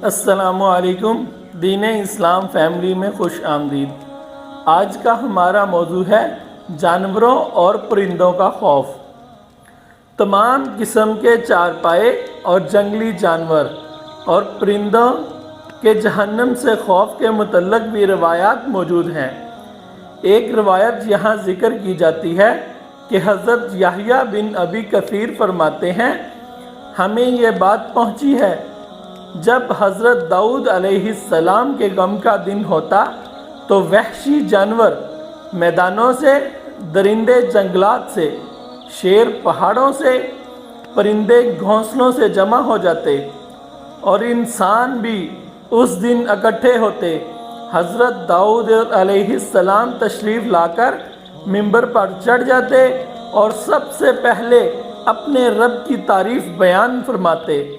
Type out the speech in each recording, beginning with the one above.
السلام علیکم، دین اسلام فیملی میں خوش آمدید۔ آج کا ہمارا موضوع ہے جانوروں اور پرندوں کا خوف۔ تمام قسم کے چارپائے اور جنگلی جانور اور پرندوں کے جہنم سے خوف کے متعلق بھی روایات موجود ہیں۔ ایک روایت یہاں ذکر کی جاتی ہے کہ حضرت یحییٰ بن ابی کثیر فرماتے ہیں، ہمیں یہ بات پہنچی ہے جب حضرت داؤد علیہ السلام کے غم کا دن ہوتا تو وحشی جانور میدانوں سے، درندے جنگلات سے، شیر پہاڑوں سے، پرندے گھونسلوں سے جمع ہو جاتے اور انسان بھی اس دن اکٹھے ہوتے۔ حضرت داؤد علیہ السلام تشریف لا کر ممبر پر چڑھ جاتے اور سب سے پہلے اپنے رب کی تعریف بیان فرماتے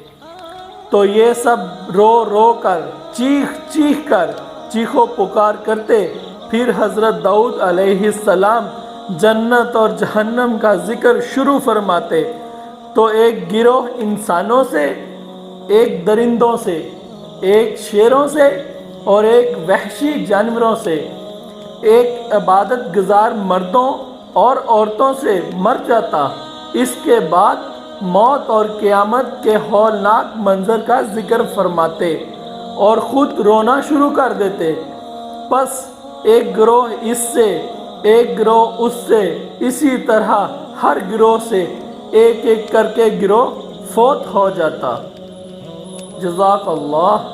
تو یہ سب رو رو کر، چیخ کر چیخو پکار کرتے۔ پھر حضرت داؤد علیہ السلام جنت اور جہنم کا ذکر شروع فرماتے تو ایک گروہ انسانوں سے، ایک درندوں سے، ایک شیروں سے اور ایک وحشی جانوروں سے، ایک عبادت گزار مردوں اور عورتوں سے مر جاتا۔ اس کے بعد موت اور قیامت کے ہولناک منظر کا ذکر فرماتے اور خود رونا شروع کر دیتے۔ پس ایک گروہ اس سے، ایک گروہ اس سے، اسی طرح ہر گروہ سے ایک ایک کر کے گروہ فوت ہو جاتا۔ جزاک اللہ۔